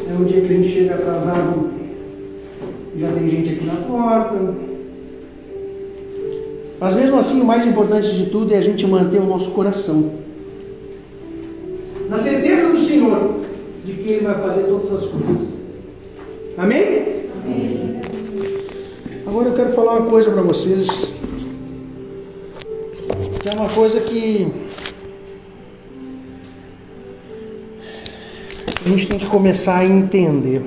É um dia que a gente chega atrasado, já tem gente aqui na porta. Mas mesmo assim, o mais importante de tudo é a gente manter o nosso coração na certeza do Senhor, de que Ele vai fazer todas as coisas. Amém? Amém. Agora eu quero falar uma coisa para vocês, que é uma coisa que a gente tem que começar a entender.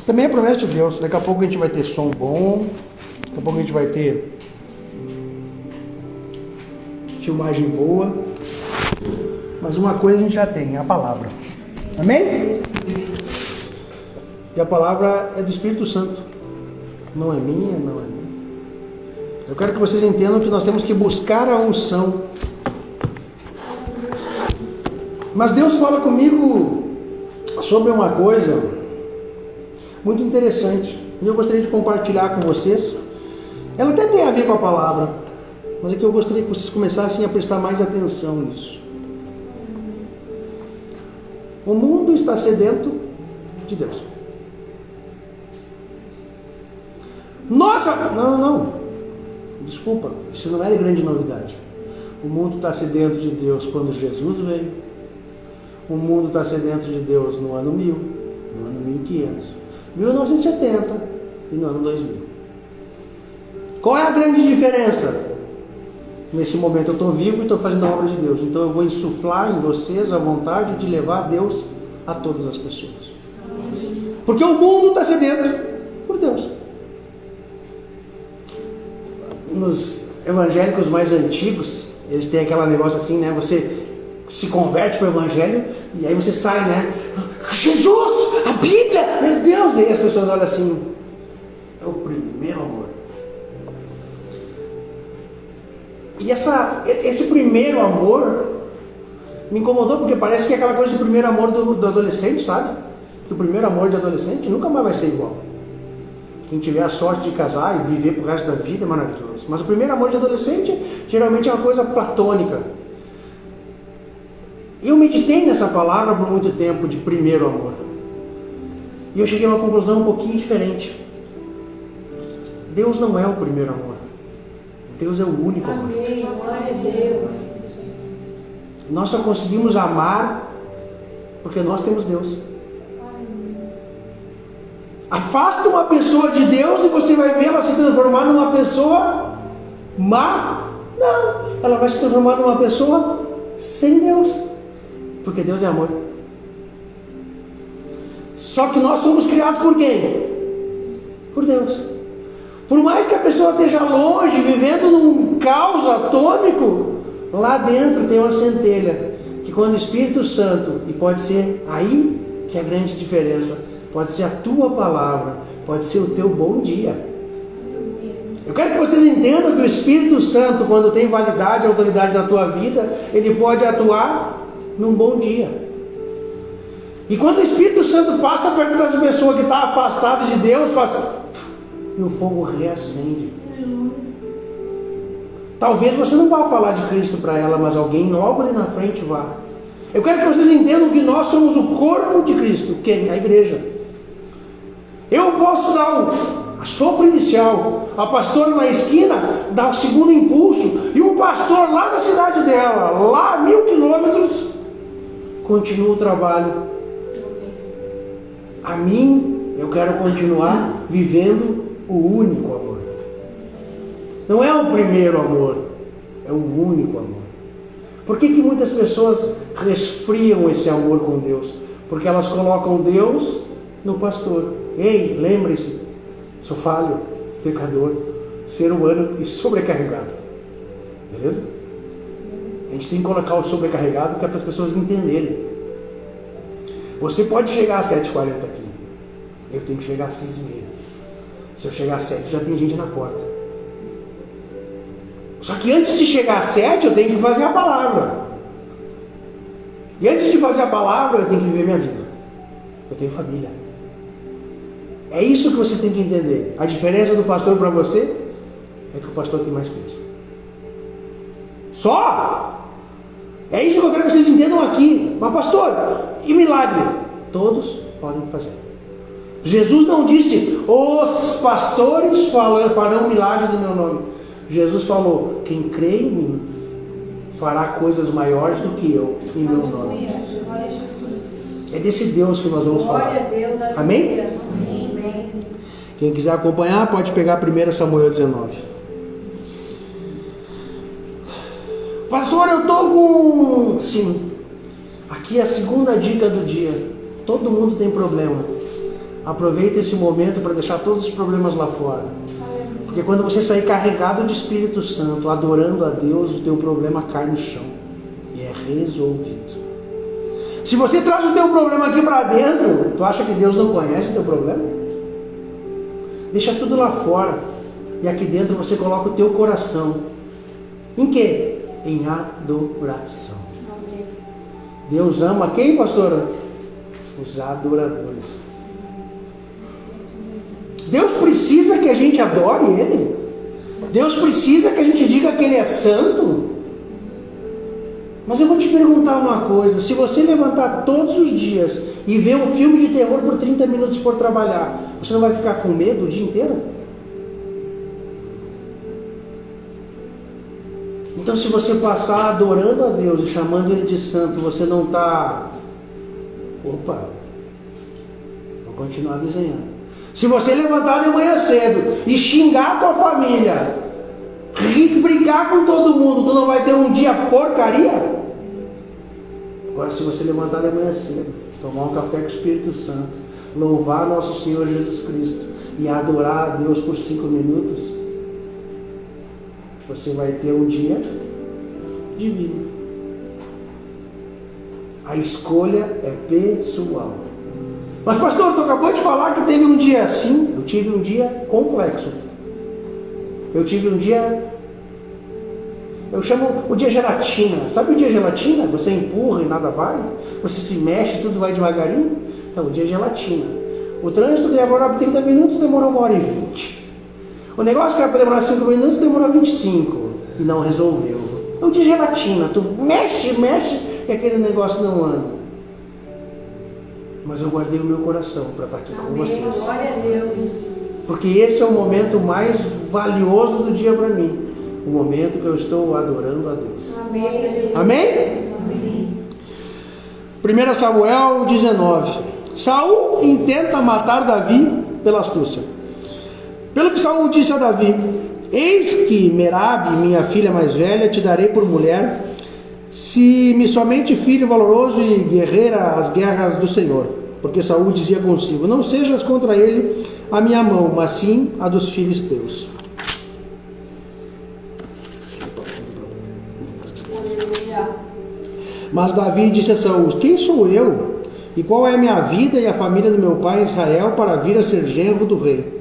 Também é promessa de Deus. Daqui a pouco a gente vai ter som bom, daqui a pouco a gente vai ter filmagem boa, mas uma coisa a gente já tem, é a palavra. Amém? E a palavra é do Espírito Santo, não é minha, não é minha. Eu quero que vocês entendam que nós temos que buscar a unção. Mas Deus fala comigo sobre uma coisa muito interessante, e eu gostaria de compartilhar com vocês. Ela até tem a ver com a palavra, mas é que eu gostaria que vocês começassem a prestar mais atenção nisso. O mundo está sedento de Deus. Nossa! Não. Desculpa, isso não é grande novidade. O mundo está sedento de Deus quando Jesus veio. O mundo está sedento de Deus no ano 1000, no ano 1500, 1970 e no ano 2000. Qual é a grande diferença? Nesse momento eu estou vivo e estou fazendo a obra de Deus. Então eu vou insuflar em vocês a vontade de levar Deus a todas as pessoas. Porque o mundo está sedento por Deus. Nos evangélicos mais antigos, eles têm aquele negócio assim, né? Você se converte para o evangelho e aí você sai, né? Jesus, a Bíblia, meu Deus! E aí as pessoas olham assim, é o primeiro amor. E esse primeiro amor me incomodou, porque parece que é aquela coisa de primeiro amor do adolescente, sabe? Que o primeiro amor de adolescente nunca mais vai ser igual. Quem tiver a sorte de casar e viver pro resto da vida é maravilhoso. Mas o primeiro amor de adolescente geralmente é uma coisa platônica. E eu meditei nessa palavra por muito tempo, de primeiro amor. E eu cheguei a uma conclusão um pouquinho diferente. Deus não é o primeiro amor. Deus é o único amor. Amém, glória a Deus. Nós só conseguimos amar porque nós temos Deus. Afasta uma pessoa de Deus e você vai ver ela se transformar numa pessoa má. Não, ela vai se transformar numa pessoa sem Deus, porque Deus é amor. Só que nós fomos criados por quem? Por Deus. Por mais que a pessoa esteja longe, vivendo num caos atômico, lá dentro tem uma centelha, que quando o Espírito Santo, e pode ser aí que é a grande diferença, pode ser a tua palavra, pode ser o teu bom dia. Eu quero que vocês entendam que o Espírito Santo, quando tem validade e autoridade na tua vida, ele pode atuar num bom dia. E quando o Espírito Santo passa perto dessa pessoa que está afastada de Deus, passa, e o fogo reacende. Talvez você não vá falar de Cristo para ela, mas alguém logo ali na frente vá. Eu quero que vocês entendam que nós somos o corpo de Cristo. Quem? A igreja. Eu posso dar a sopro inicial, a pastora na esquina dá o segundo impulso, e o pastor lá da cidade dela, lá a 1000 quilômetros, continua o trabalho. A mim, eu quero continuar vivendo o único amor. Não é o primeiro amor, é o único amor. Por que muitas pessoas resfriam esse amor com Deus? Porque elas colocam Deus no pastor. Ei, lembre-se, sou falho, pecador, ser humano e sobrecarregado. Beleza? A gente tem que colocar o sobrecarregado que é para as pessoas entenderem. Você pode chegar às 7h40 aqui. Eu tenho que chegar às 6h30. Se eu chegar às 7, já tem gente na porta. Só que antes de chegar às 7, eu tenho que fazer a palavra. E antes de fazer a palavra, eu tenho que viver minha vida. Eu tenho família. É isso que vocês têm que entender. A diferença do pastor para você é que o pastor tem mais peso. Só! É isso que eu quero que vocês entendam aqui. Mas pastor, e milagre? todos podem fazer. Jesus não disse, os pastores farão milagres em meu nome. Jesus falou, quem crê em mim fará coisas maiores do que eu em meu nome. É desse Deus que nós vamos falar. Amém? Amém. Quem quiser acompanhar pode pegar 1 Samuel 19. Pastor, eu estou com... Sim, aqui é a segunda dica do dia. Todo mundo tem problema. Aproveita esse momento para deixar todos os problemas lá fora. Porque quando você sair carregado de Espírito Santo, adorando a Deus, o teu problema cai no chão e é resolvido. Se você traz o teu problema aqui para dentro, tu acha que Deus não conhece o teu problema? Deixa tudo lá fora e aqui dentro você coloca o teu coração. Em quê? Em adoração. Deus ama quem, pastora? Os adoradores. Deus precisa que a gente adore Ele. Deus precisa que a gente diga que Ele é santo. Mas eu vou te perguntar uma coisa. Se você levantar todos os dias e ver um filme de terror por 30 minutos por trabalhar, você não vai ficar com medo o dia inteiro? Então, se você passar adorando a Deus e chamando Ele de santo, você não está... Opa, vou continuar desenhando. Se você levantar de manhã cedo e xingar a tua família, brigar com todo mundo, tu não vai ter um dia porcaria? Agora, se você levantar de manhã cedo, tomar um café com o Espírito Santo, louvar nosso Senhor Jesus Cristo e adorar a Deus por 5 minutos, você vai ter um dia divino. A escolha é pessoal. Mas pastor, tu acabou de falar que teve um dia assim. Eu tive um dia complexo. Eu tive um dia, eu chamo o dia gelatina. Sabe o dia gelatina? Você empurra e nada vai. Você se mexe, tudo vai devagarinho. Então, o dia gelatina. O trânsito que demorava 30 minutos demorou 1h20. O negócio que era para demorar 5 minutos demorou 25 e não resolveu. É um dia gelatina. Tu mexe e aquele negócio não anda. Mas eu guardei o meu coração para estar aqui com vocês. Glória a Deus. Porque esse é o momento mais valioso do dia para mim. O momento que eu estou adorando a Deus. Amém. Amém? Amém. 1 Samuel 19. Saul intenta matar Davi pela astúcia. Pelo que Saul disse a Davi: eis que Merabe, minha filha mais velha, te darei por mulher, se me somente filho valoroso e guerreira as guerras do Senhor. Porque Saul dizia consigo: não sejas contra ele a minha mão, mas sim a dos filisteus. Mas Davi disse a Saul: quem sou eu? E qual é a minha vida e a família do meu pai Israel para vir a ser genro do rei?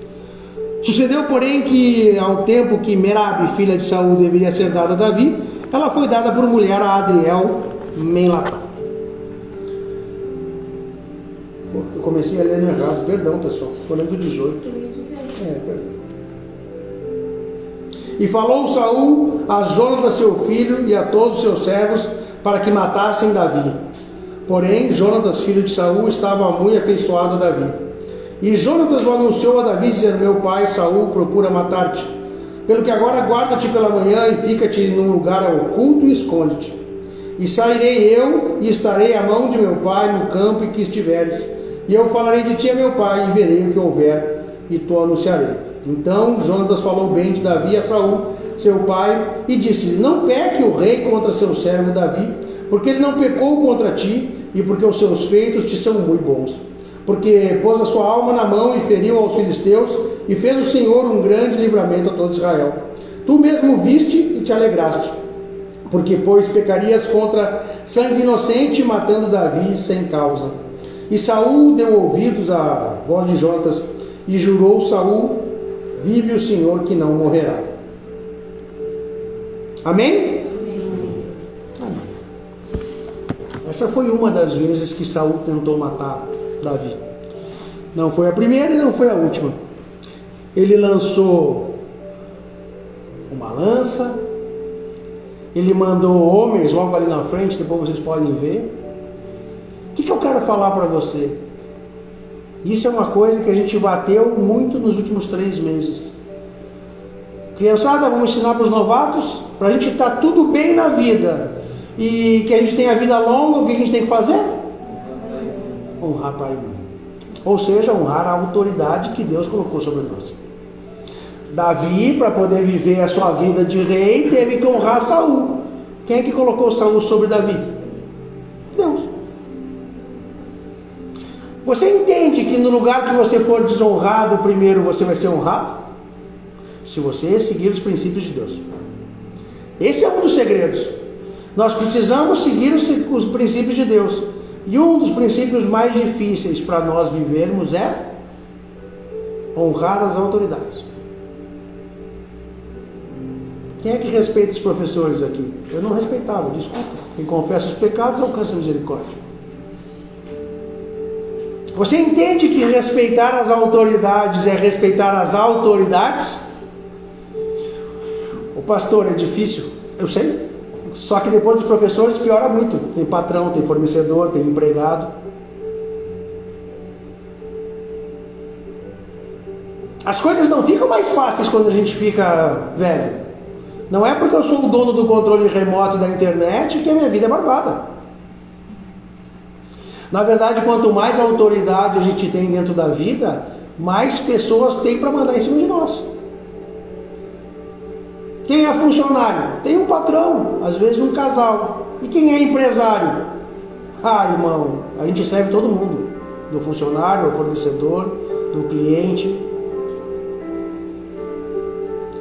Sucedeu, porém, que ao tempo que Merabe, filha de Saul, deveria ser dada a Davi, ela foi dada por mulher a Adriel Menlatá. Eu comecei a ler no errado, perdão pessoal, estou lendo 18. Perdão. E falou Saul a Jonatas seu filho e a todos os seus servos para que matassem Davi. Porém, Jonatas, filho de Saul, estava muito afeiçoado a Davi. E Jonatas o anunciou a Davi, dizendo: meu pai Saul procura matar-te. Pelo que agora guarda-te pela manhã e fica-te num lugar oculto e esconde-te. E sairei eu e estarei à mão de meu pai no campo em que estiveres. E eu falarei de ti a meu pai e verei o que houver e tu anunciarei. Então Jonatas falou bem de Davi a Saul, seu pai, e disse: não peque o rei contra seu servo Davi, porque ele não pecou contra ti e porque os seus feitos te são muito bons. Porque pôs a sua alma na mão e feriu aos filisteus, e fez o Senhor um grande livramento a todo Israel. Tu mesmo viste e te alegraste, porque pois pecarias contra sangue inocente, matando Davi sem causa. E Saul deu ouvidos à voz de Jonatas, e jurou Saul: vive o Senhor que não morrerá. Amém? Amém. Essa foi uma das vezes que Saul tentou matar Davi. Não foi a primeira e não foi a última. Ele lançou uma lança, ele mandou homens logo ali na frente, depois vocês podem ver. O que eu quero quero falar para você. Isso é uma coisa que a gente bateu muito nos últimos 3 meses. Criançada, vamos ensinar para os novatos, para a gente estar tudo bem na vida e que a gente tenha a vida longa, o que a gente tem que fazer? Honrar pai e mãe. Ou seja, honrar a autoridade que Deus colocou sobre nós. Davi, para poder viver a sua vida de rei, teve que honrar Saul. Quem é que colocou Saul sobre Davi? Deus. Você entende que no lugar que você for desonrado, primeiro você vai ser honrado? Se você seguir os princípios de Deus. Esse é um dos segredos. Nós precisamos seguir os princípios de Deus. E um dos princípios mais difíceis para nós vivermos é honrar as autoridades. Quem é que respeita os professores aqui? Eu não respeitava, desculpa. Quem confessa os pecados alcança a misericórdia. Você entende que respeitar as autoridades é respeitar as autoridades? O pastor, é difícil, eu sei. Só que depois dos professores piora muito. Tem patrão, tem fornecedor, tem empregado. As coisas não ficam mais fáceis quando a gente fica velho. Não é porque eu sou o dono do controle remoto da internet que a minha vida é barbada. Na verdade, quanto mais autoridade a gente tem dentro da vida, mais pessoas tem para mandar em cima de nós. Quem é funcionário? Tem um patrão, às vezes um casal. E quem é empresário? Ah, irmão, a gente serve todo mundo. Do funcionário, ao fornecedor, do cliente.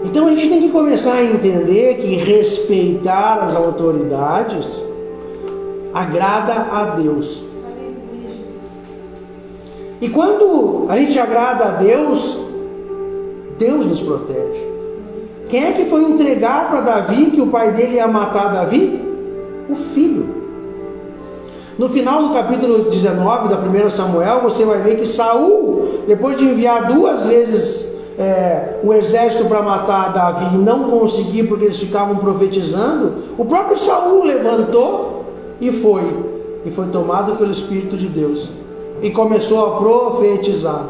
Então a gente tem que começar a entender que respeitar as autoridades agrada a Deus. E quando a gente agrada a Deus, Deus nos protege. Quem é que foi entregar para Davi que o pai dele ia matar Davi? O filho. No final do capítulo 19 da 1 Samuel, você vai ver que Saul, depois de enviar 2 vezes o exército para matar Davi e não conseguir porque eles ficavam profetizando, o próprio Saul levantou e foi tomado pelo Espírito de Deus e começou a profetizar.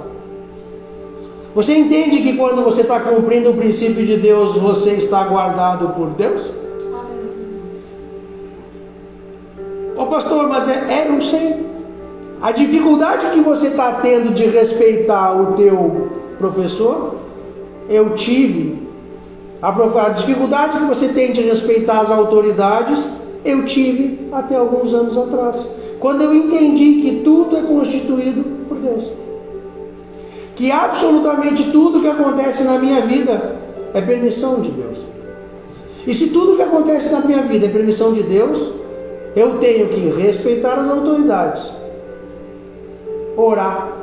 Você entende que quando você está cumprindo o princípio de Deus, você está guardado por Deus? Ô pastor, mas eu sei. A dificuldade que você está tendo de respeitar o teu professor, eu tive. A dificuldade que você tem de respeitar as autoridades, eu tive até alguns anos atrás. Quando eu entendi que tudo é constituído por Deus. Que absolutamente tudo que acontece na minha vida é permissão de Deus. E se tudo que acontece na minha vida é permissão de Deus, eu tenho que respeitar as autoridades, orar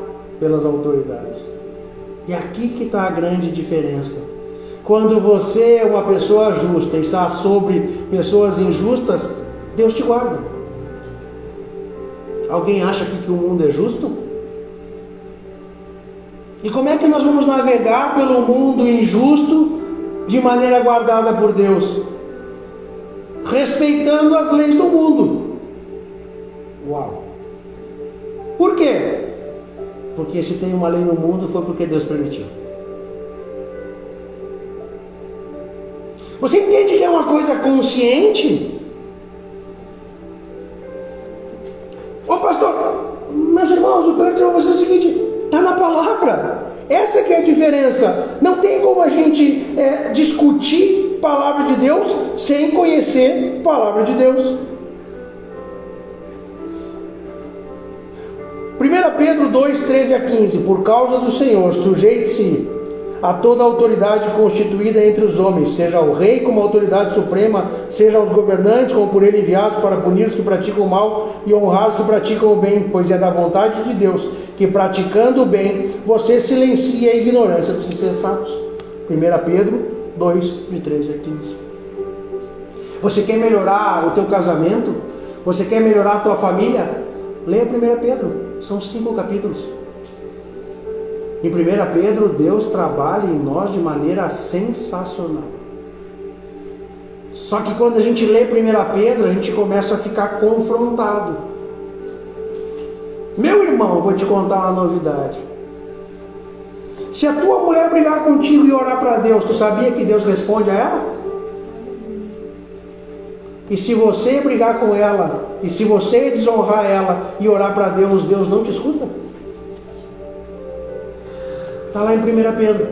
pelas autoridades. E aqui que está a grande diferença. Quando você é uma pessoa justa e está sobre pessoas injustas, Deus te guarda. Alguém acha que o mundo é justo? E como é que nós vamos navegar pelo mundo injusto de maneira guardada por Deus? Respeitando as leis do mundo. Uau! Por quê? Porque se tem uma lei no mundo foi porque Deus permitiu. Você entende que é uma coisa consciente? Ô pastor, meus irmãos, eu quero dizer para vocês o seguinte: está na palavra. Essa que é a diferença. Não tem como a gente discutir a palavra de Deus sem conhecer a palavra de Deus. 1 Pedro 2, 13 a 15. Por causa do Senhor, sujeite-se a toda a autoridade constituída entre os homens, seja o rei como autoridade suprema, seja os governantes como por ele enviados para punir os que praticam o mal e honrar os que praticam o bem, pois é da vontade de Deus que, praticando o bem, você silencia a ignorância dos insensatos. 1 Pedro 2, de 13 a 15. Você quer melhorar o teu casamento? Você quer melhorar a tua família? Leia 1 Pedro, são 5 capítulos. Em 1 Pedro, Deus trabalha em nós de maneira sensacional. Só que quando a gente lê 1 Pedro, a gente começa a ficar confrontado. irmão, eu vou te contar uma novidade. Se a tua mulher brigar contigo e orar para Deus, tu sabia que Deus responde a ela? E se você brigar com ela, e se você desonrar ela e orar para Deus, Deus não te escuta? Está lá em 1 Pedro.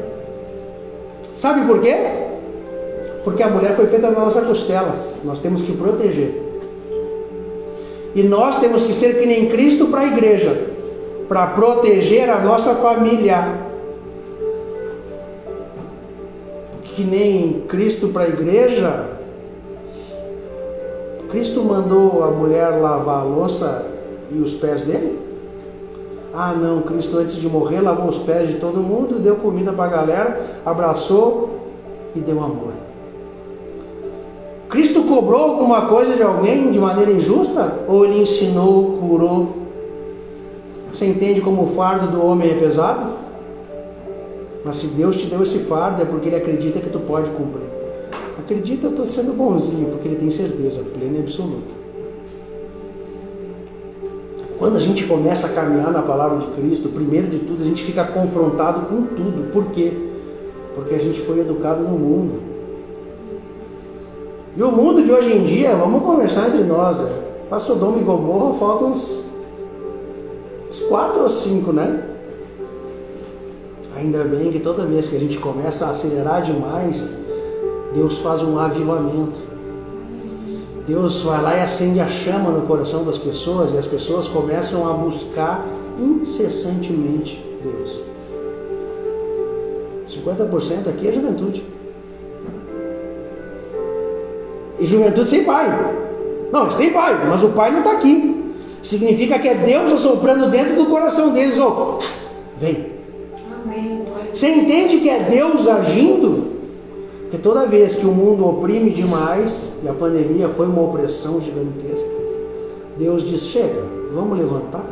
Sabe por quê? Porque a mulher foi feita na nossa costela. Nós temos que proteger. E nós temos que ser que nem Cristo para a igreja, para proteger a nossa família. Que nem Cristo para a igreja. Cristo mandou a mulher lavar a louça e os pés dele? Ah não, Cristo antes de morrer lavou os pés de todo mundo, deu comida para a galera, abraçou e deu amor. Cristo cobrou alguma coisa de alguém de maneira injusta? Ou ele ensinou, curou? Você entende como o fardo do homem é pesado? Mas se Deus te deu esse fardo é porque Ele acredita que tu pode cumprir. Acredita, eu estou sendo bonzinho, porque Ele tem certeza plena e absoluta. Quando a gente começa a caminhar na palavra de Cristo, primeiro de tudo a gente fica confrontado com tudo. Por quê? Porque a gente foi educado no mundo. E o mundo de hoje em dia, vamos conversar entre nós, para Sodoma e Gomorra faltam uns 4 ou 5, né? Ainda bem que toda vez que a gente começa a acelerar demais, Deus faz um avivamento. Deus vai lá e acende a chama no coração das pessoas, e as pessoas começam a buscar incessantemente Deus. 50% aqui é juventude. E juventude sem pai. Não, eles têm pai, mas o pai não está aqui. Significa que é Deus assoprando dentro do coração deles. Oh, vem. Amém. Você entende que é Deus agindo? Porque toda vez que o mundo oprime demais, e a pandemia foi uma opressão gigantesca, Deus diz, chega, vamos levantar.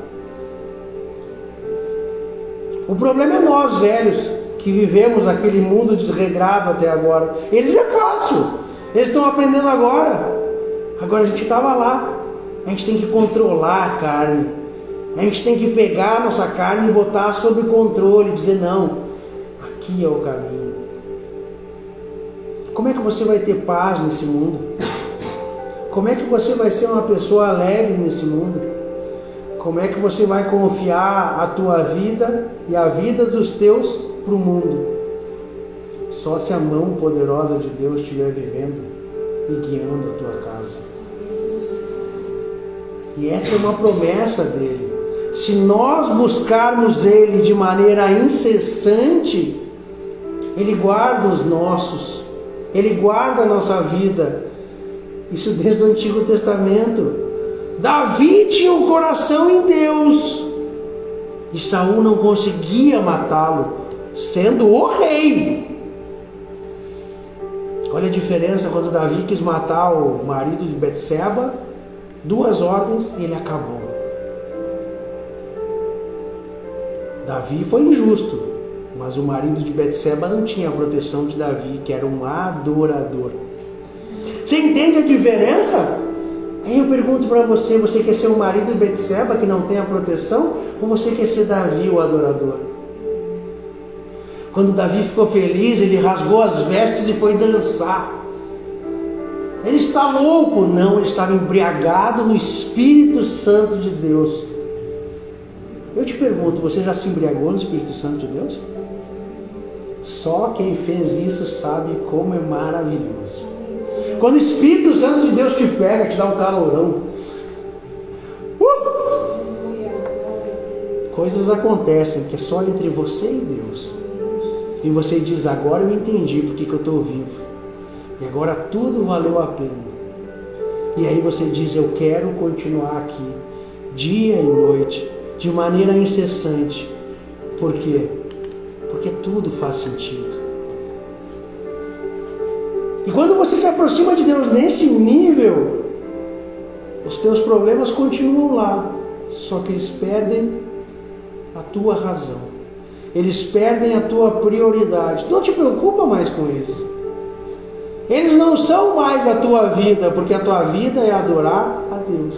O problema é nós, velhos, que vivemos aquele mundo desregrado até agora. Eles é fácil, eles estão aprendendo agora. Agora a gente estava lá. A gente tem que controlar a carne. A gente tem que pegar a nossa carne e botar sob controle, dizer não, aqui é o caminho. Como é que você vai ter paz nesse mundo? Como é que você vai ser uma pessoa alegre nesse mundo? Como é que você vai confiar a tua vida e a vida dos teus para o mundo? Só se a mão poderosa de Deus estiver vivendo e guiando a tua casa. E essa é uma promessa dele. Se nós buscarmos ele de maneira incessante, ele guarda os nossos, ele guarda a nossa vida. Isso desde o Antigo Testamento. Davi tinha um coração em Deus, e Saul não conseguia matá-lo, sendo o rei. Olha a diferença quando Davi quis matar o marido de Betseba, 2 ordens e ele acabou. Davi foi injusto, mas o marido de Betseba não tinha a proteção de Davi, que era um adorador. Você entende a diferença? Aí eu pergunto para você, você quer ser o marido de Betseba que não tem a proteção, ou você quer ser Davi, o adorador? Quando Davi ficou feliz, ele rasgou as vestes e foi dançar. Ele está louco? Não, ele estava embriagado no Espírito Santo de Deus. Eu te pergunto, você já se embriagou no Espírito Santo de Deus? Só quem fez isso sabe como é maravilhoso. Quando o Espírito Santo de Deus te pega, te dá um calorão. Coisas acontecem que é só entre você e Deus. E você diz, agora eu entendi porque que eu estou vivo. E agora tudo valeu a pena. E aí você diz, eu quero continuar aqui, dia e noite, de maneira incessante. Por quê? Porque tudo faz sentido. E quando você se aproxima de Deus nesse nível, os teus problemas continuam lá, só que eles perdem a tua razão. Eles perdem a tua prioridade. Não te preocupa mais com eles. Eles não são mais a tua vida, porque a tua vida é adorar a Deus.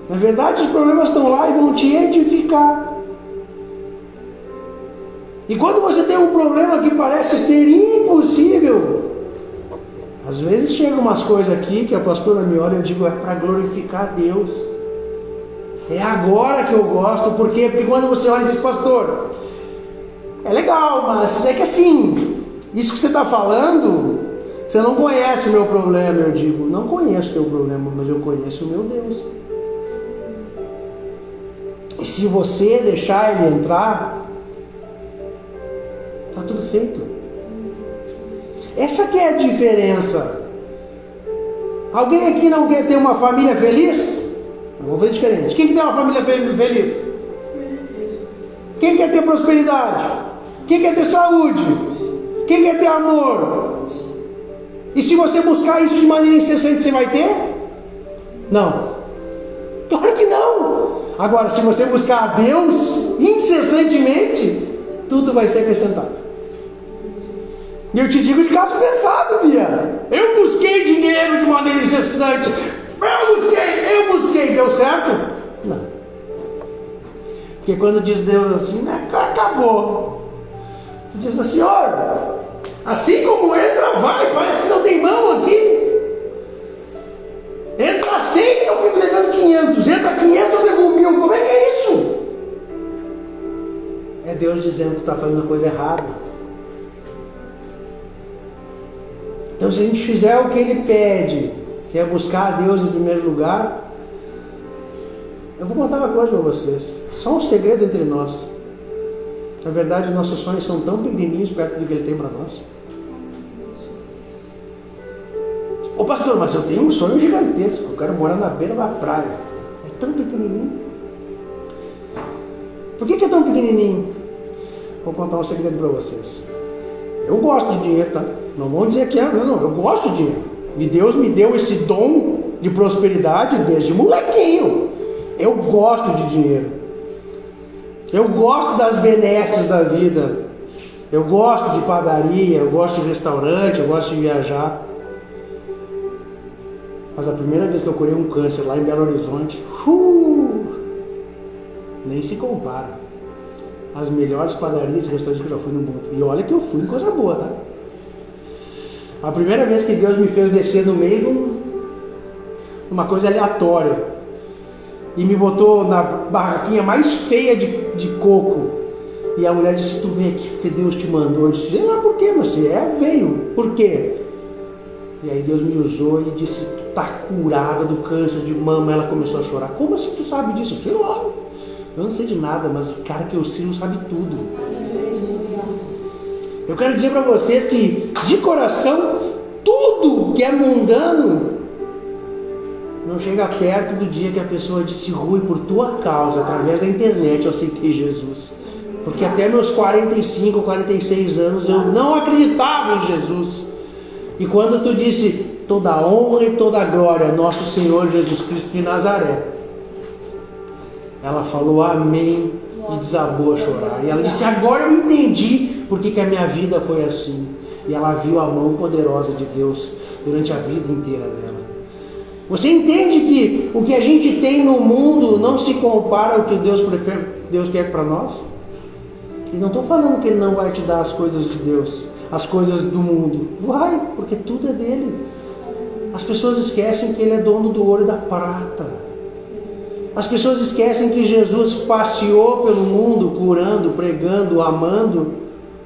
Na verdade, os problemas estão lá e vão te edificar. E quando você tem um problema que parece ser impossível, às vezes chegam umas coisas aqui que a pastora me olha e eu digo, é para glorificar a Deus. É agora que eu gosto. Por quê? Porque quando você olha e diz, pastor, é legal, mas é que assim, isso que você está falando, você não conhece o meu problema. Eu digo, não conheço o teu problema, mas eu conheço o meu Deus. E se você deixar ele entrar, está tudo feito. Essa que é a diferença. Alguém aqui não quer ter uma família feliz? Vamos ver diferente. Quem quer ter uma família feliz? Quem quer ter prosperidade? Quem quer ter saúde? Quem quer ter amor? E se você buscar isso de maneira incessante, você vai ter? Não. Claro que não. Agora, se você buscar a Deus incessantemente, tudo vai ser acrescentado. E eu te digo de caso pensado, Bia. Eu busquei dinheiro de maneira incessante. Eu busquei. Deu certo? Não. Porque quando diz Deus assim, né, acabou. Tu diz assim, Senhor, assim como entra, vai. Parece que não tem mão aqui. Entra 100, eu fico levando 500. Entra 500, eu levo 1000. Como é que é isso? É Deus dizendo que está fazendo a coisa errada. Então, se a gente fizer o que Ele pede, que é buscar a Deus em primeiro lugar, eu vou contar uma coisa para vocês. Só um segredo entre nós. Na verdade, nossos sonhos são tão pequenininhos perto do que Ele tem para nós. Ô pastor, mas eu tenho um sonho gigantesco. Eu quero morar na beira da praia. É tão pequenininho. Por que é tão pequenininho? Vou contar um segredo para vocês. Eu gosto de dinheiro, tá? Não vou dizer que é, não. Eu gosto de dinheiro. E Deus me deu esse dom de prosperidade desde molequinho. Eu gosto de dinheiro. Eu gosto das benesses da vida. Eu gosto de padaria, eu gosto de restaurante, eu gosto de viajar. Mas a primeira vez que eu curei um câncer lá em Belo Horizonte, nem se compara. As melhores padarias e restaurantes que eu já fui no mundo. E olha que eu fui em coisa boa, tá? A primeira vez que Deus me fez descer no meio de uma coisa aleatória e me botou na barraquinha mais feia de coco, e a mulher disse, tu vem aqui porque Deus te mandou. Eu disse, sei lá por quê, mas você veio, por quê? E aí Deus me usou e disse, tu tá curada do câncer de mama. Ela começou a chorar. Como assim tu sabe disso? Eu sei lá, eu não sei de nada, mas o cara que eu sirvo sabe tudo. Eu quero dizer para vocês que, de coração, tudo que é mundano não chega perto do dia que a pessoa disse, Rui, por tua causa, através da internet eu aceitei Jesus. Porque até meus 45, 46 anos eu não acreditava em Jesus. E quando tu disse, toda a honra e toda a glória, nosso Senhor Jesus Cristo de Nazaré, ela falou amém e desabou a chorar. E ela disse, agora eu entendi porque que a minha vida foi assim. E ela viu a mão poderosa de Deus durante a vida inteira dela. Você entende que o que a gente tem no mundo não se compara ao que Deus quer para nós? E não estou falando que Ele não vai te dar as coisas de Deus, as coisas do mundo. Vai, porque tudo é dele. As pessoas esquecem que Ele é dono do ouro e da prata. As pessoas esquecem que Jesus passeou pelo mundo, curando, pregando, amando.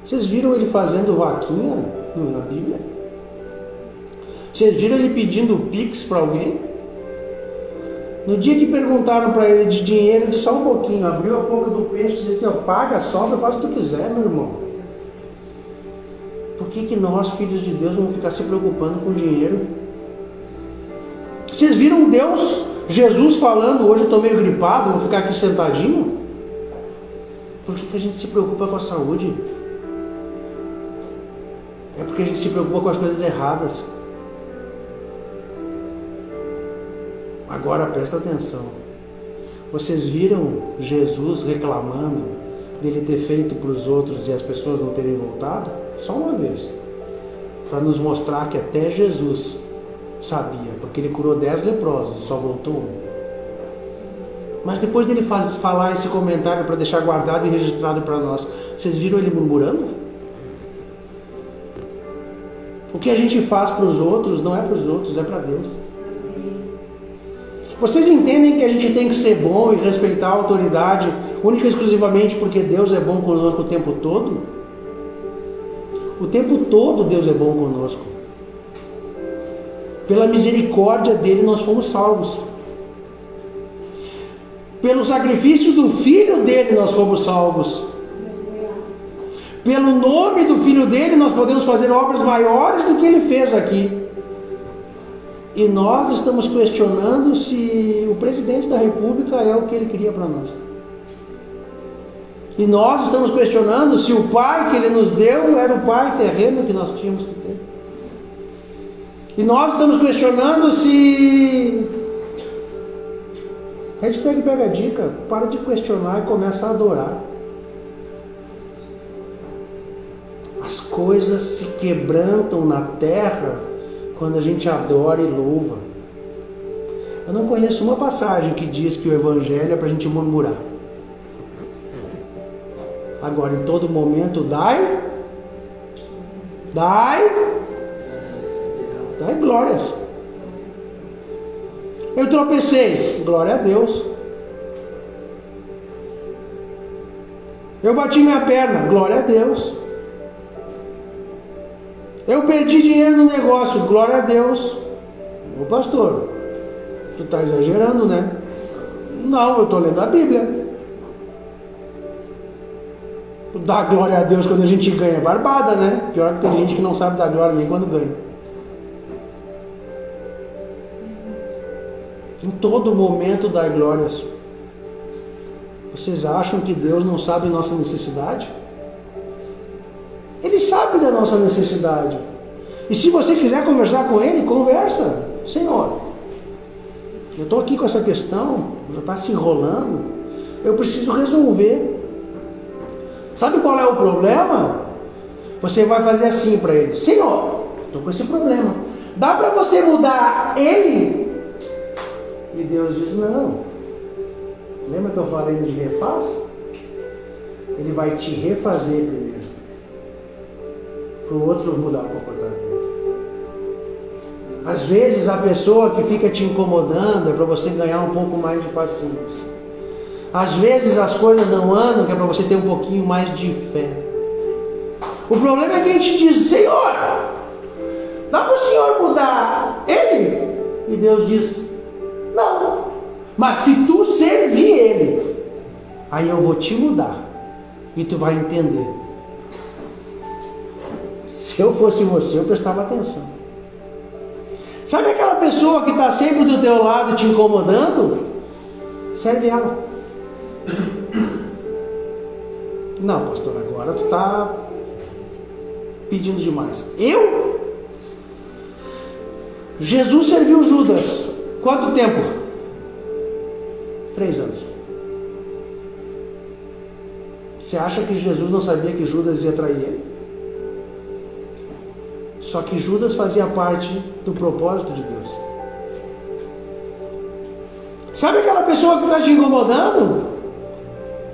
Vocês viram Ele fazendo vaquinha na Bíblia? Vocês viram Ele pedindo pix para alguém? No dia que perguntaram para Ele de dinheiro, ele disse só um pouquinho, abriu a boca do peixe e disse aqui, ó, paga, sobra, faz o que tu quiser, meu irmão. Por que nós, filhos de Deus, vamos ficar se preocupando com dinheiro? Vocês viram Deus, Jesus falando, hoje eu estou meio gripado, vou ficar aqui sentadinho? Por que a gente se preocupa com a saúde? É porque a gente se preocupa com as coisas erradas. Agora presta atenção. Vocês viram Jesus reclamando dele ter feito para os outros e as pessoas não terem voltado? Só uma vez. Para nos mostrar que até Jesus sabia. Porque ele curou 10 leprosos e só voltou um. Mas depois dele falar esse comentário para deixar guardado e registrado para nós, vocês viram ele murmurando? O que a gente faz para os outros não é para os outros, é para Deus. Vocês entendem que a gente tem que ser bom e respeitar a autoridade única e exclusivamente porque Deus é bom conosco o tempo todo? O tempo todo Deus é bom conosco. Pela misericórdia dele nós fomos salvos. Pelo sacrifício do Filho dele nós fomos salvos. Pelo nome do Filho dele nós podemos fazer obras maiores do que ele fez aqui. E nós estamos questionando se o presidente da República é o que ele queria para nós. E nós estamos questionando se o pai que ele nos deu era o pai terreno que nós tínhamos que ter. E nós estamos questionando se... Hashtag pega a dica, para de questionar e começa a adorar. As coisas se quebrantam na terra quando a gente adora e louva. Eu não conheço uma passagem que diz que o Evangelho é para a gente murmurar. Agora, em todo momento, dai glórias. Eu tropecei, glória a Deus. Eu bati minha perna, glória a Deus. Eu perdi dinheiro no negócio, glória a Deus. Ô pastor, tu está exagerando, né? Não, eu estou lendo a Bíblia. Dar glória a Deus quando a gente ganha é barbada, né? Pior que tem gente que não sabe dar glória nem quando ganha. Em todo momento dar glórias. Vocês acham que Deus não sabe nossa necessidade? Ele sabe da nossa necessidade. E se você quiser conversar com Ele, conversa. Senhor, eu estou aqui com essa questão, já está se enrolando, eu preciso resolver. Sabe qual é o problema? Você vai fazer assim para Ele: Senhor, estou com esse problema, dá para você mudar ele? E Deus diz: não. Lembra que eu falei de refaz? Ele vai te refazer primeiro, para o outro mudar o comportamento. Às vezes a pessoa que fica te incomodando é para você ganhar um pouco mais de paciência. Às vezes as coisas não andam, que é para você ter um pouquinho mais de fé. O problema é que a gente diz: Senhor, dá para o Senhor mudar ele? E Deus diz: não. Mas se tu servir ele, aí eu vou te mudar. E tu vai entender. Se eu fosse você, eu prestava atenção. Sabe aquela pessoa que está sempre do teu lado te incomodando? Serve ela. Não, pastor, agora tu está pedindo demais. Jesus serviu Judas. Quanto tempo? 3 anos. Você acha que Jesus não sabia que Judas ia trair ele? Só que Judas fazia parte do propósito de Deus. Sabe aquela pessoa que está te incomodando?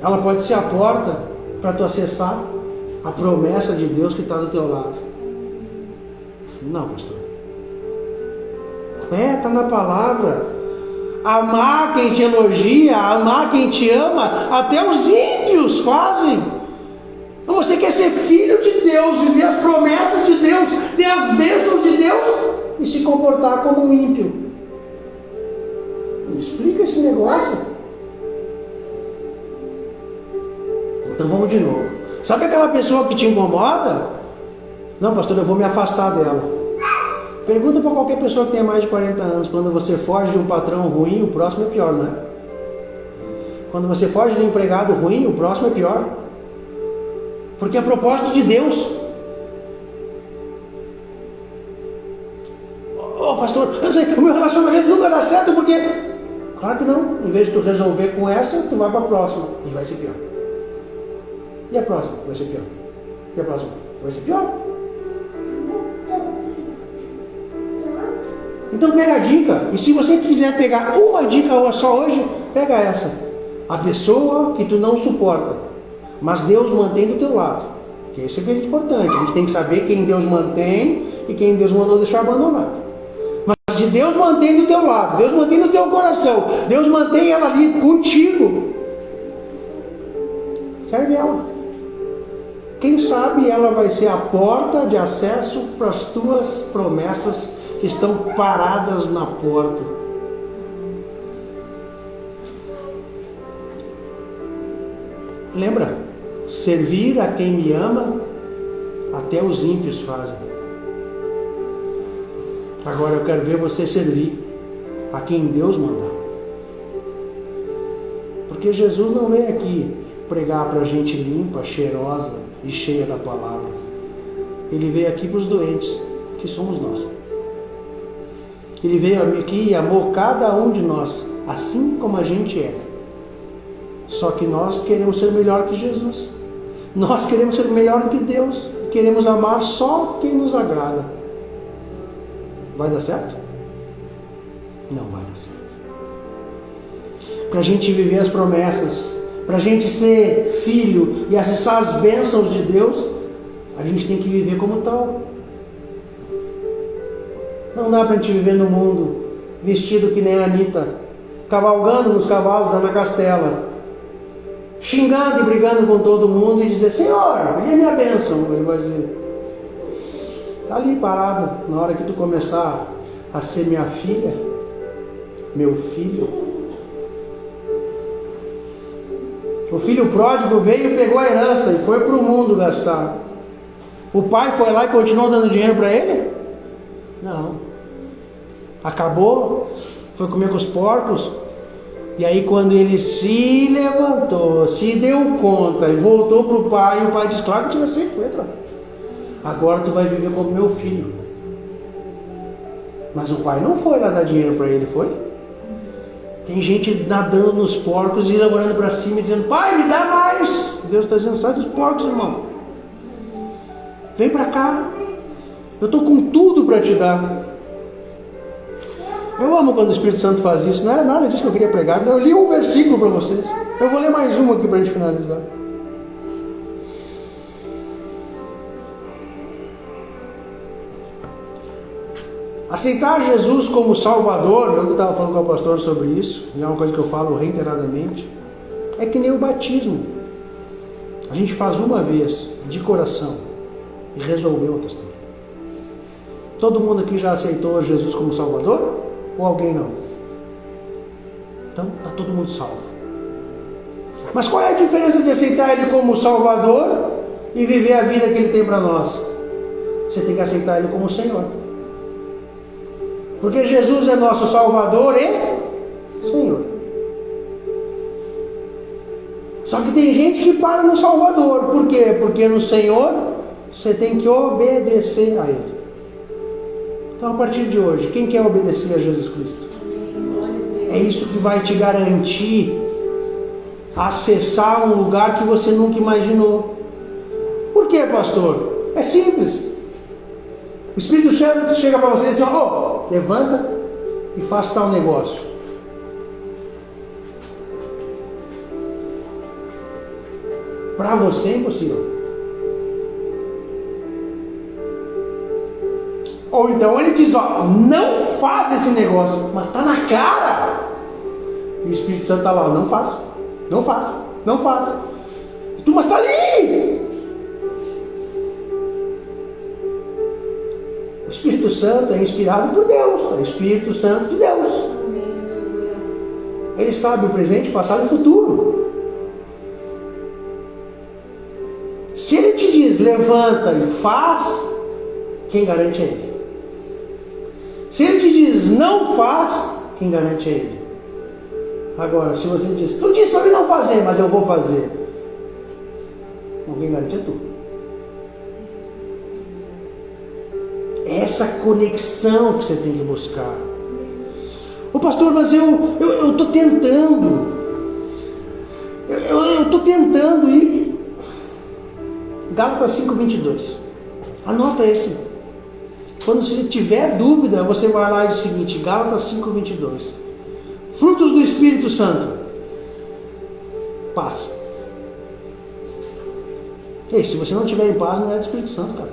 Ela pode ser a porta para tu acessar a promessa de Deus que está do teu lado. Não, pastor. Está na palavra. Amar quem te elogia, amar quem te ama, até os ímpios fazem. Você quer ser filho de Deus, viver as promessas de Deus, ter as bênçãos de Deus e se comportar como um ímpio. Me explica esse negócio. Então vamos de novo. Sabe aquela pessoa que te incomoda? Não, pastor, eu vou me afastar dela. Pergunta para qualquer pessoa que tenha mais de 40 anos. Quando você foge de um patrão ruim, o próximo é pior, não é? Quando você foge de um empregado ruim, o próximo é pior. Porque é propósito de Deus. Pastor, eu sei, o meu relacionamento nunca dá certo porque... Claro que não. Em vez de tu resolver com essa, tu vai para a próxima e vai ser pior. E a próxima? Vai ser pior. E a próxima? Vai ser pior. Então pega a dica, e se você quiser pegar uma dica só hoje, pega essa. A pessoa que tu não suporta, mas Deus mantém do teu lado. Que isso é bem importante, a gente tem que saber quem Deus mantém e quem Deus mandou deixar abandonado. Mas se Deus mantém do teu lado, Deus mantém no teu coração, Deus mantém ela ali contigo, serve ela. Quem sabe ela vai ser a porta de acesso para as tuas promessas que estão paradas na porta. Lembra? Servir a quem me ama, até os ímpios fazem. Agora eu quero ver você servir a quem Deus mandar. Porque Jesus não veio aqui pregar para gente limpa, cheirosa e cheia da palavra. Ele veio aqui para os doentes, que somos nós. Ele veio aqui e amou cada um de nós, assim como a gente é. Só que nós queremos ser melhor que Jesus. Nós queremos ser melhor do que Deus. Queremos amar só quem nos agrada. Vai dar certo? Não vai dar certo. Para a gente viver as promessas, para a gente ser filho e acessar as bênçãos de Deus, a gente tem que viver como tal. Não dá para a gente viver no mundo vestido que nem a Anitta, cavalgando nos cavalos da Ana Castela, xingando e brigando com todo mundo e dizer: Senhor, e a minha bênção? Ele vai dizer: está ali parado. Na hora que tu começar a ser minha filha, meu filho. O filho pródigo veio e pegou a herança e foi para o mundo gastar. O pai foi lá e continuou dando dinheiro para ele? Não. Acabou, foi comer com os porcos. E aí quando ele se levantou, se deu conta e voltou para o pai, o pai disse: claro que eu te aceito, entra. Agora tu vai viver como meu filho. Mas o pai não foi lá dar dinheiro para ele, foi? Tem gente nadando nos porcos e olhando para cima e dizendo: pai, me dá mais. Deus está dizendo: sai dos porcos, irmão. Vem para cá. Eu estou com tudo para te dar. Eu amo quando o Espírito Santo faz isso. Não era nada disso que eu queria pregar. Eu li um versículo para vocês. Eu vou ler mais uma aqui para a gente finalizar. Aceitar Jesus como Salvador, eu estava falando com o pastor sobre isso, e é uma coisa que eu falo reiteradamente, é que nem o batismo. A gente faz uma vez, de coração, e resolveu a questão. Todo mundo aqui já aceitou Jesus como Salvador? Ou alguém não? Então está todo mundo salvo. Mas qual é a diferença de aceitar Ele como Salvador e viver a vida que Ele tem para nós? Você tem que aceitar Ele como Senhor. Porque Jesus é nosso Salvador e Senhor. Só que tem gente que para no Salvador. Por quê? Porque no Senhor você tem que obedecer a Ele. Então a partir de hoje, quem quer obedecer a Jesus Cristo? É isso que vai te garantir acessar um lugar que você nunca imaginou. Por quê, pastor? É simples. O Espírito Santo chega para você e diz: ó, levanta e faz tal negócio. Para você é impossível. Ou então ele diz: ó, não faz esse negócio, mas está na cara. E o Espírito Santo está lá: não faça, não faça, não faça. E tu, mas está ali. O Espírito Santo é inspirado por Deus, é o Espírito Santo de Deus. Ele sabe o presente, o passado e o futuro. Se ele te diz: levanta e faz, quem garante é ele. Se ele te diz: não faz, quem garante é ele. Agora, se você diz: tu disse para mim não fazer, mas eu vou fazer, quem garante é tu. Essa conexão que você tem que buscar. Ô pastor, mas eu estou tentando. Eu estou tentando ir. Gálatas 5:22. Anota esse. Quando você tiver dúvida, você vai lá e diz o seguinte, Gálatas 5:22. Frutos do Espírito Santo. Paz. E se você não tiver em paz, não é do Espírito Santo, cara.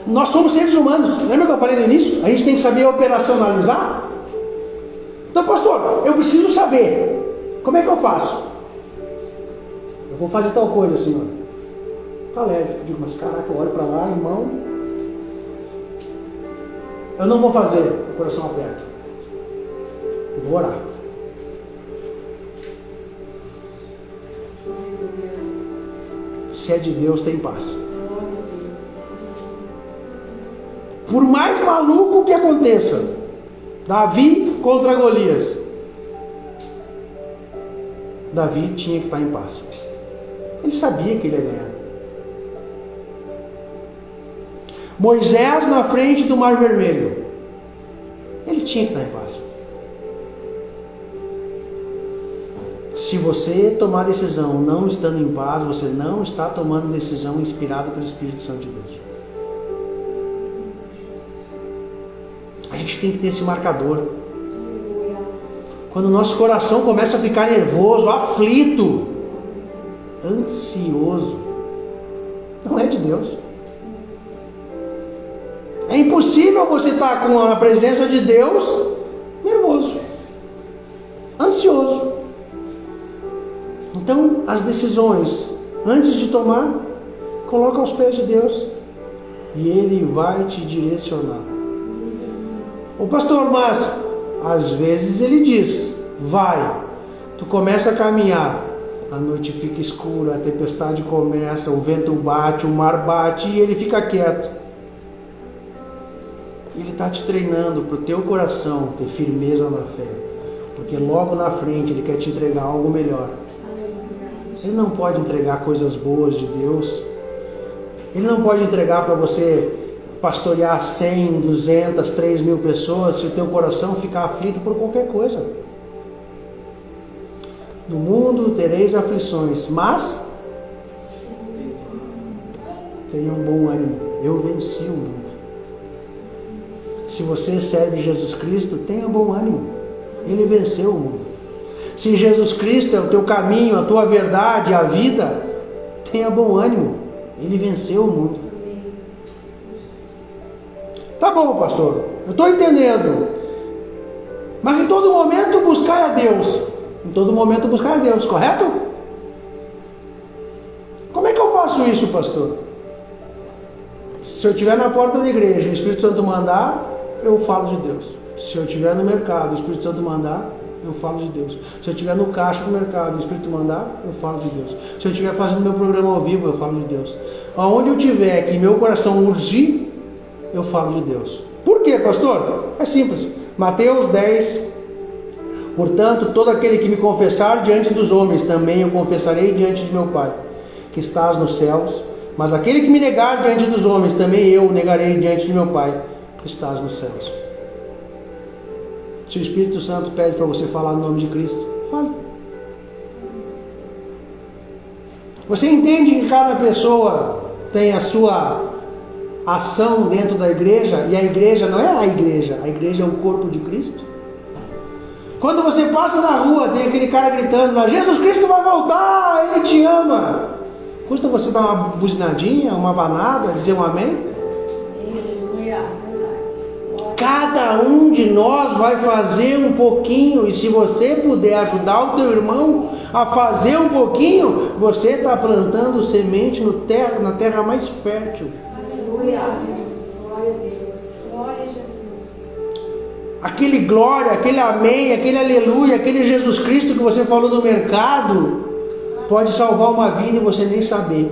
Nós somos seres humanos. Lembra que eu falei no início? A gente tem que saber operacionalizar. Então, pastor, eu preciso saber. Como é que eu faço? Eu vou fazer tal coisa assim, ó. Tá leve. Eu digo, mas caraca, eu olho para lá, irmão. Eu não vou fazer o coração aberto. Eu vou orar. Se é de Deus, tem paz. Por mais maluco que aconteça, Davi contra Golias, Davi tinha que estar em paz. Ele sabia que ele ia ganhar. Moisés na frente do Mar Vermelho, ele tinha que estar em paz. Se você tomar decisão não estando em paz, você não está tomando decisão inspirada pelo Espírito Santo de Deus. A gente tem que ter esse marcador. Quando o nosso coração começa a ficar nervoso, aflito, ansioso, não é de Deus. É impossível você estar com a presença de Deus nervoso, ansioso. Então, as decisões, antes de tomar, coloca aos pés de Deus e Ele vai te direcionar. O pastor, mas às vezes Ele diz, vai, tu começa a caminhar, a noite fica escura, a tempestade começa, o vento bate, o mar bate e Ele fica quieto. Ele está te treinando para o teu coração ter firmeza na fé, porque logo na frente Ele quer te entregar algo melhor. Ele não pode entregar coisas boas de Deus. Ele não pode entregar para você pastorear 100, 200, 3 mil pessoas se o teu coração ficar aflito por qualquer coisa. No mundo tereis aflições, mas tenham bom ânimo. Eu venci o mundo. Se você serve Jesus Cristo, tenha bom ânimo. Ele venceu o mundo. Se Jesus Cristo é o teu caminho, a tua verdade, a vida, tenha bom ânimo. Ele venceu o mundo. Tá bom, pastor, eu estou entendendo. Mas em todo momento buscai a Deus. Em todo momento buscai a Deus, correto? Como é que eu faço isso, pastor? Se eu estiver na porta da igreja e o Espírito Santo mandar, eu falo de Deus. Se eu estiver no mercado e o Espírito Santo mandar, eu falo de Deus. Se eu estiver no caixa do mercado e o Espírito mandar, eu falo de Deus. Se eu estiver fazendo meu programa ao vivo, eu falo de Deus. Aonde eu estiver que meu coração urgir, eu falo de Deus. Por quê, pastor? É simples. Mateus 10. Portanto, todo aquele que me confessar diante dos homens, também eu confessarei diante de meu Pai, que estás nos céus. Mas aquele que me negar diante dos homens, também eu negarei diante de meu Pai, que estás nos céus. Se o Espírito Santo pede para você falar no nome de Cristo, fale. Você entende que cada pessoa tem a sua ação dentro da igreja, e a igreja não é a igreja é o corpo de Cristo? Quando você passa na rua, tem aquele cara gritando lá, Jesus Cristo vai voltar, Ele te ama. Custa você dar uma buzinadinha, uma banada, dizer um amém? Cada um de nós vai fazer um pouquinho, e se você puder ajudar o teu irmão a fazer um pouquinho, você está plantando semente na terra mais fértil. Aleluia. Glória a Deus. Glória a Jesus. Aquele glória, aquele amém, aquele aleluia, aquele Jesus Cristo que você falou no mercado, pode salvar uma vida e você nem saber.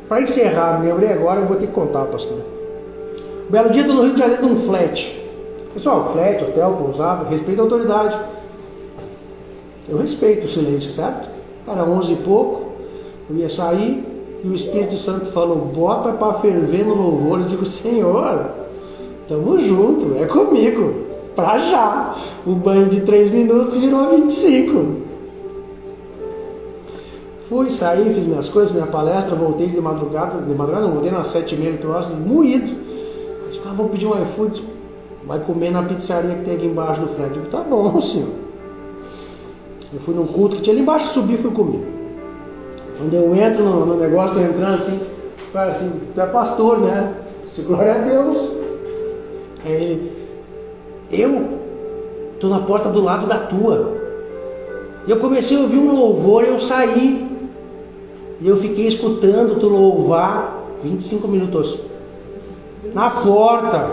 Para encerrar, me lembrei agora, eu vou ter que contar, pastor. Um belo dia, estou no Rio de Janeiro, num flat. Pessoal, flat, hotel, pousada, respeito a autoridade. Eu respeito o silêncio, certo? Era 11 e pouco, eu ia sair e o Espírito Santo falou, bota para ferver no louvor. Eu digo, Senhor, tamo junto, é comigo, pra já. O banho de 3 minutos virou 25. Fui, saí, fiz minhas coisas, minha palestra, voltei de madrugada não, voltei nas 7h30, 8 horas, moído. Vou pedir um iFood, vai comer na pizzaria que tem aqui embaixo do Fred. Eu digo, tá bom, senhor. Eu fui num culto que tinha ali embaixo, subi e fui comer. Quando eu entro no negócio, tô entrando assim, cara, assim, tu é pastor, né? Glória a Deus. Aí ele, eu tô na porta do lado da tua. E eu comecei a ouvir um louvor e eu saí. E eu fiquei escutando tu louvar 25 minutos. Na porta.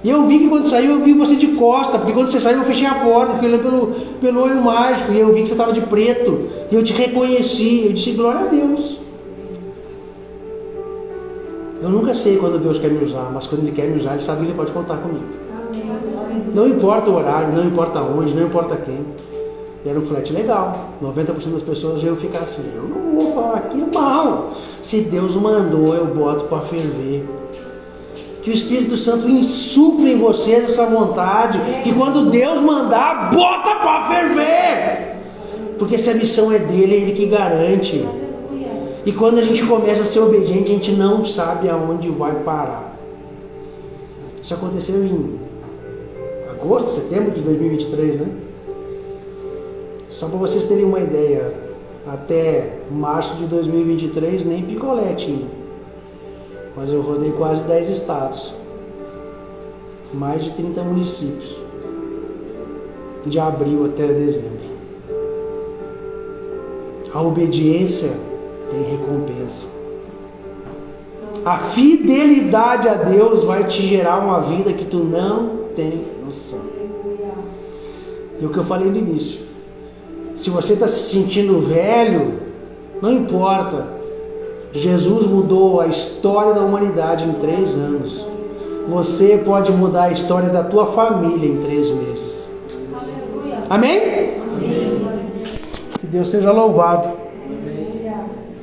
E eu vi que quando saiu, eu vi você de costa, porque quando você saiu eu fechei a porta, fiquei olhando pelo olho mágico, e eu vi que você estava de preto, e eu te reconheci, eu disse, glória a Deus. Eu nunca sei quando Deus quer me usar, mas quando Ele quer me usar, Ele sabe que Ele pode contar comigo. Não importa o horário, não importa onde, não importa quem. Era um flat legal, 90% das pessoas iam ficar assim, eu não vou falar aqui mal, se Deus mandou eu boto para ferver. Que o Espírito Santo insufle em você essa vontade, que quando Deus mandar, bota para ferver, porque se a missão é dele, é ele que garante. E quando a gente começa a ser obediente, a gente não sabe aonde vai parar. Isso aconteceu em agosto, setembro de 2023, né? Só para vocês terem uma ideia, até março de 2023 nem picolé tinha. Mas eu rodei quase 10 estados, mais de 30 municípios, de abril até dezembro. A obediência tem recompensa. A fidelidade a Deus vai te gerar uma vida que tu não tem noção. E o que eu falei no início, se você está se sentindo velho, não importa. Jesus mudou a história da humanidade em 3 anos. Você pode mudar a história da tua família em 3 meses. Amém? Amém. Que Deus seja louvado.